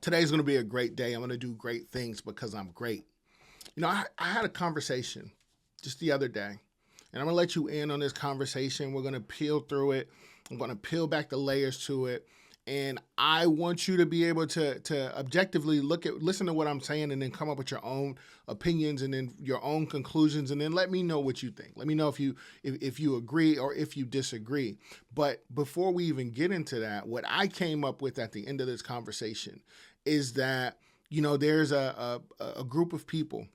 Today's going to be a great day. I'm going to do great things because I'm great. I had a conversation just the other day, and I'm going to let you in on this conversation. We're going to peel through it. I'm going to peel back the layers to it. And I want you to be able to objectively listen to what I'm saying, and then come up with your own opinions and then your own conclusions, and then let me know what you think. Let me know if you agree or if you disagree. But before we even get into that, what I came up with at the end of this conversation is that there's a group of people,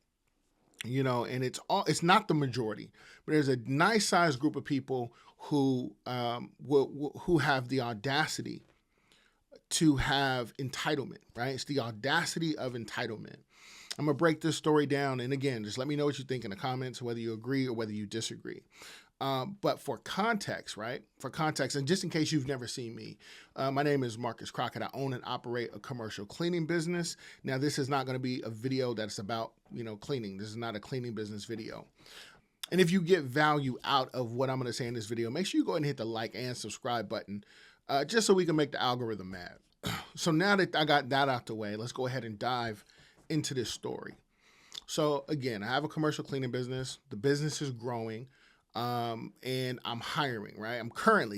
and it's not the majority, but there's a nice sized group of people who have the audacity to have entitlement, right? It's the audacity of entitlement. I'm going to break this story down. And again, just let me know what you think in the comments, whether you agree or whether you disagree. But for context, right? For context, and just in case you've never seen me, my name is Marcus Crockett. I own and operate a commercial cleaning business. Now, this is not going to be a video that's about, cleaning. This is not a cleaning business video. And if you get value out of what I'm going to say in this video, make sure you go ahead and hit the like and subscribe button, just so we can make the algorithm mad. So now that I got that out the way, let's go ahead and dive into this story. So again, I have a commercial cleaning business. The business is growing, and I'm hiring, right?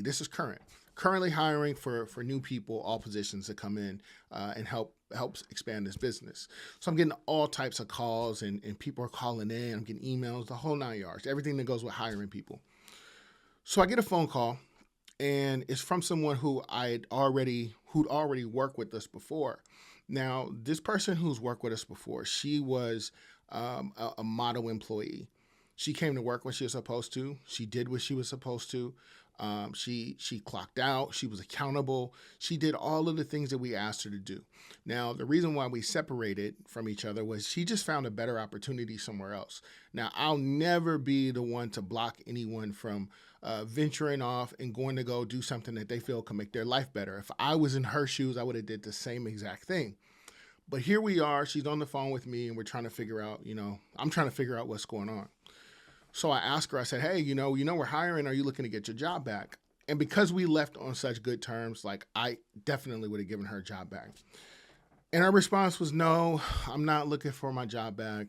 This is currently hiring for new people, all positions to come in and helps expand this business. So I'm getting all types of calls, and people are calling in. I'm getting emails, the whole 9 yards, everything that goes with hiring people. So I get a phone call, and it's from someone who'd already worked with us before. Now, this person who's worked with us before, she was a model employee. She came to work when she was supposed to. She did what she was supposed to. She clocked out. She was accountable. She did all of the things that we asked her to do. Now, the reason why we separated from each other was she just found a better opportunity somewhere else. Now, I'll never be the one to block anyone from venturing off and going to go do something that they feel can make their life better. If I was in her shoes, I would have did the same exact thing. But here we are. She's on the phone with me, and we're trying to figure out, I'm trying to figure out what's going on. So I asked her, I said, hey, we're hiring. Are you looking to get your job back? And because we left on such good terms, I definitely would have given her a job back. And her response was, no, I'm not looking for my job back.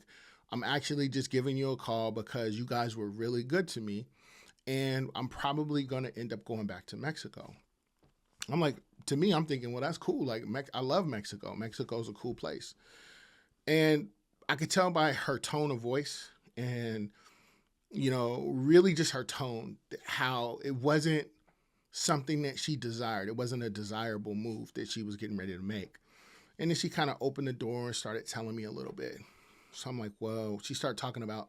I'm actually just giving you a call because you guys were really good to me, and I'm probably going to end up going back to Mexico. I'm like, to me, I'm thinking, well, that's cool. I love Mexico. Mexico's a cool place. And I could tell by her tone of voice and, really just her tone, how it wasn't something that she desired. It wasn't a desirable move that she was getting ready to make. And then she kind of opened the door and started telling me a little bit. So I'm like, whoa. She started talking about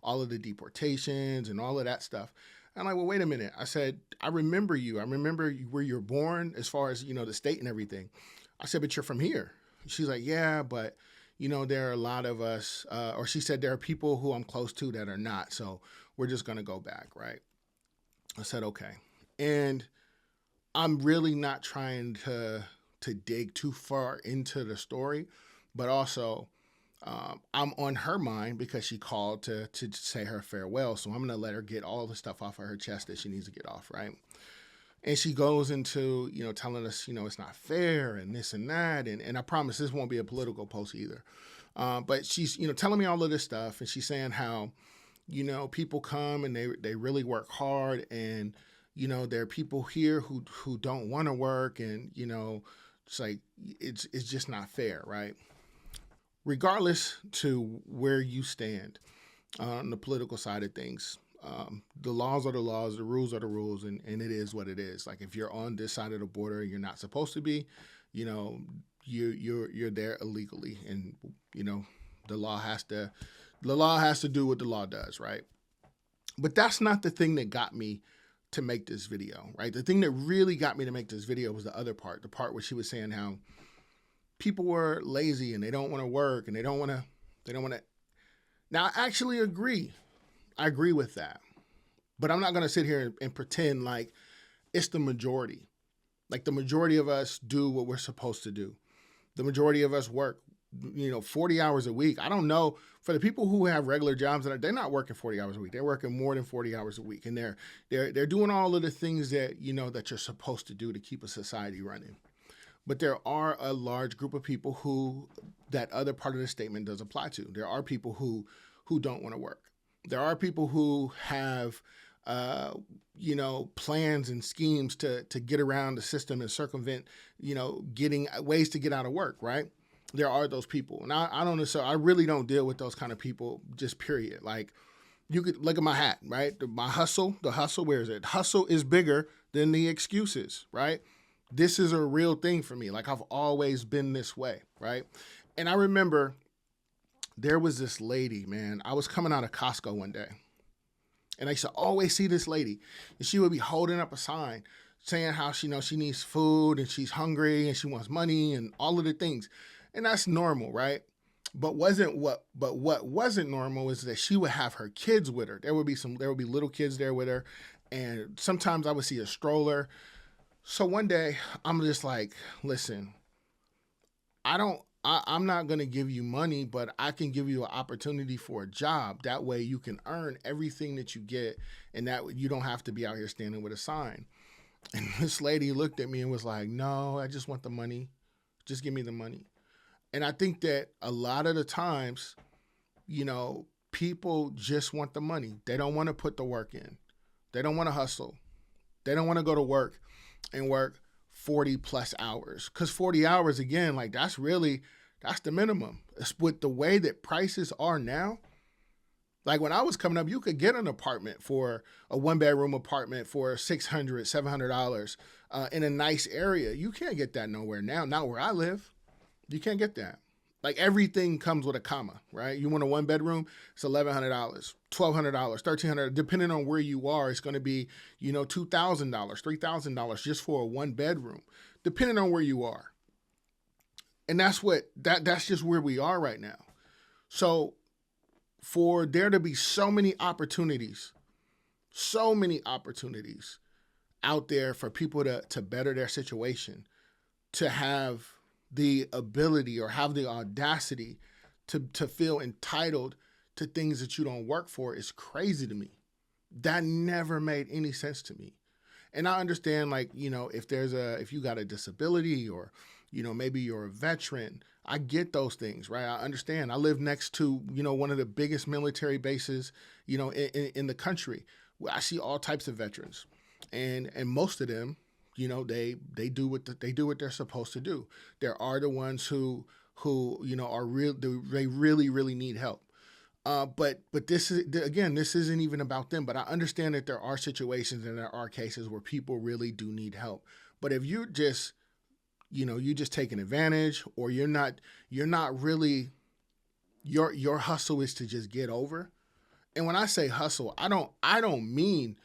all of the deportations and all of that stuff. I'm like, well, wait a minute. I said, I remember you. I remember where you're born as far as, the state and everything. I said, but you're from here. She's like, yeah, but, there are a lot of us, or she said, there are people who I'm close to that are not. So we're just going to go back, right? I said, okay. And I'm really not trying to dig too far into the story, but also I'm on her mind because she called to say her farewell. So I'm going to let her get all the stuff off of her chest that she needs to get off, right? And she goes into, telling us, it's not fair and this and that. And I promise this won't be a political post either. But she's, telling me all of this stuff. And she's saying how, people come and they really work hard. And, there are people here who don't want to work. And, it's like, it's just not fair, right? Regardless to where you stand on the political side of things, the laws are the laws, the rules are the rules, and it is what it is. Like if you're on this side of the border, you're not supposed to be, you're there illegally, and the law has to do what the law does, right? But that's not the thing that got me to make this video, right? The thing that really got me to make this video was the other part, the part where she was saying how people were lazy and they don't want to work and they don't want to. Now, I actually agree. I agree with that. But I'm not going to sit here and pretend like it's the majority. Like the majority of us do what we're supposed to do. The majority of us work, 40 hours a week. I don't know, for the people who have regular jobs, they're not working 40 hours a week. They're working more than 40 hours a week. And they're doing all of the things that, that you're supposed to do to keep a society running. But there are a large group of people who that other part of the statement does apply to. There are people who don't want to work. There are people who have plans and schemes to get around the system and circumvent, getting ways to get out of work, right? There are those people. And I don't know, so I really don't deal with those kind of people, just period. Like, you could look at my hat, right? The hustle, where is it? Hustle is bigger than the excuses, right? This is a real thing for me. Like, I've always been this way, right? And I remember there was this lady, man. I was coming out of Costco one day, and I used to always see this lady, and she would be holding up a sign saying how she needs food and she's hungry and she wants money and all of the things. And that's normal, right? But what wasn't normal is that she would have her kids with her. There would be little kids there with her, and sometimes I would see a stroller. So one day I'm just like, listen, I'm not going to give you money, but I can give you an opportunity for a job. That way you can earn everything that you get, and that you don't have to be out here standing with a sign. And this lady looked at me and was like, no, I just want the money. Just give me the money. And I think that a lot of the times, people just want the money. They don't want to put the work in. They don't want to hustle. They don't want to go to work and work 40 plus hours. Because 40 hours, again, like that's the minimum. It's with the way that prices are now. Like when I was coming up, you could get an apartment for a 1-bedroom apartment for $600, $700 in a nice area. You can't get that nowhere now. Not where I live. You can't get that. Like everything comes with a comma, right? You want a 1-bedroom, it's $1,100, $1,200, $1,300, depending on where you are. It's going to be, $2,000, $3,000 just for a 1-bedroom, depending on where you are. And that's just where we are right now. So for there to be so many opportunities out there for people to better their situation, to have the ability or have the audacity to feel entitled to things that you don't work for is crazy to me. That never made any sense to me. And I understand, like, if you got a disability or, maybe you're a veteran, I get those things, right? I understand. I live next to, one of the biggest military bases, in the country. I see all types of veterans, and most of them, they do what they're supposed to do. There are the ones who are real. They really, really need help. But this isn't even about them. But I understand that there are situations and there are cases where people really do need help. But if you're just, you just taking advantage, or you're not really, your hustle is to just get over. And when I say hustle, I don't mean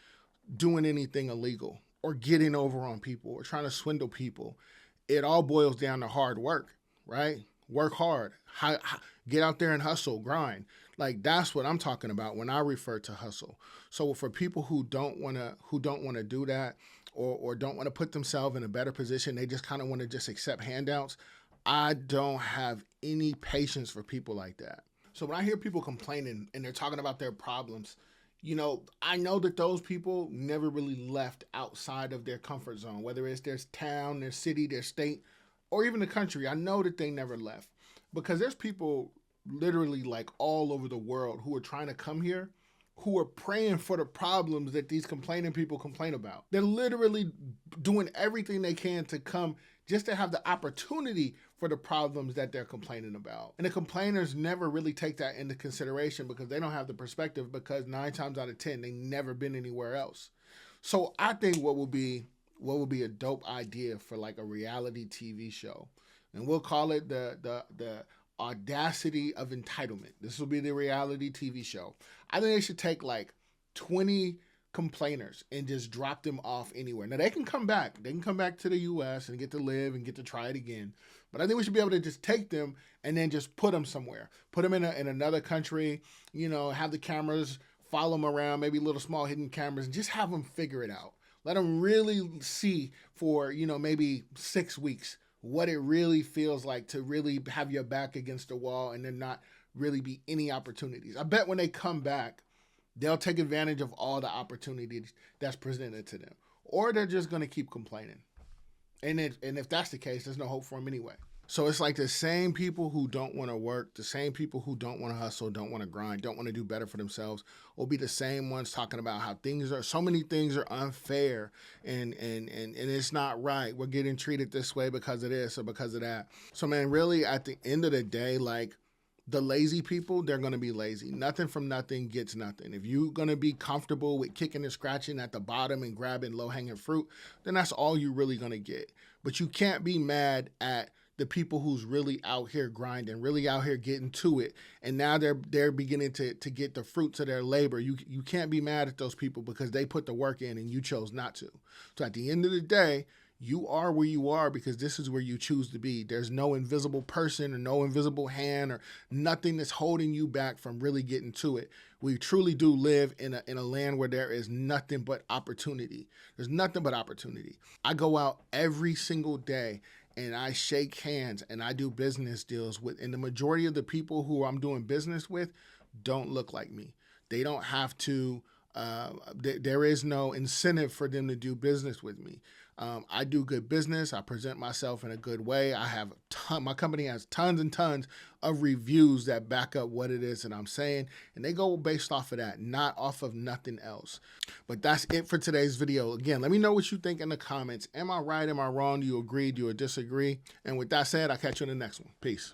doing anything illegal or getting over on people or trying to swindle people. It all boils down to hard work, right? Work hard, get out there and hustle, grind. Like that's what I'm talking about when I refer to hustle. So for people who don't want to do that, or don't want to put themselves in a better position, they just kind of want to just accept handouts. I don't have any patience for people like that. So when I hear people complaining and they're talking about their problems, I know that those people never really left outside of their comfort zone, whether it's their town, their city, their state, or even the country. I know that they never left, because there's people literally like all over the world who are trying to come here, who are praying for the problems that these complaining people complain about. They're literally doing everything they can to come just to have the opportunity for the problems that they're complaining about. And the complainers never really take that into consideration, because they don't have the perspective, because 9 times out of 10, they never been anywhere else. So I think what would be a dope idea for like a reality TV show, and we'll call it the Audacity of Entitlement. This will be the reality TV show. I think they should take like 20 complainers and just drop them off anywhere. Now they can come back. They can come back to the U.S. and get to live and get to try it again. But I think we should be able to just take them and then just put them somewhere. Put them in another country, have the cameras follow them around, maybe little small hidden cameras, and just have them figure it out. Let them really see for, maybe 6 weeks what it really feels like to really have your back against the wall and there not really be any opportunities. I bet when they come back, they'll take advantage of all the opportunities that's presented to them. Or they're just going to keep complaining. And if that's the case, there's no hope for them anyway. So it's like the same people who don't want to work, the same people who don't want to hustle, don't want to grind, don't want to do better for themselves, will be the same ones talking about how so many things are unfair and it's not right. We're getting treated this way because of this or because of that. So man, really at the end of the day, like, the lazy people, they're going to be lazy. Nothing from nothing gets nothing. If you're going to be comfortable with kicking and scratching at the bottom and grabbing low-hanging fruit, then that's all you're really going to get. But you can't be mad at the people who's really out here grinding, really out here getting to it, and now they're beginning to get the fruits of their labor. You can't be mad at those people because they put the work in and you chose not to. So at the end of the day, you are where you are because this is where you choose to be. There's no invisible person or no invisible hand or nothing that's holding you back from really getting to it. We truly do live in a land where there is nothing but opportunity. There's nothing but opportunity. I go out every single day and I shake hands and I do business deals with, and the majority of the people who I'm doing business with don't look like me. They don't have to, there is no incentive for them to do business with me. I do good business. I present myself in a good way. My company has tons and tons of reviews that back up what it is that I'm saying, and they go based off of that, not off of nothing else. But that's it for today's video. Again, let me know what you think in the comments. Am I right? Am I wrong? Do you agree? Do you disagree? And with that said, I'll catch you in the next one. Peace.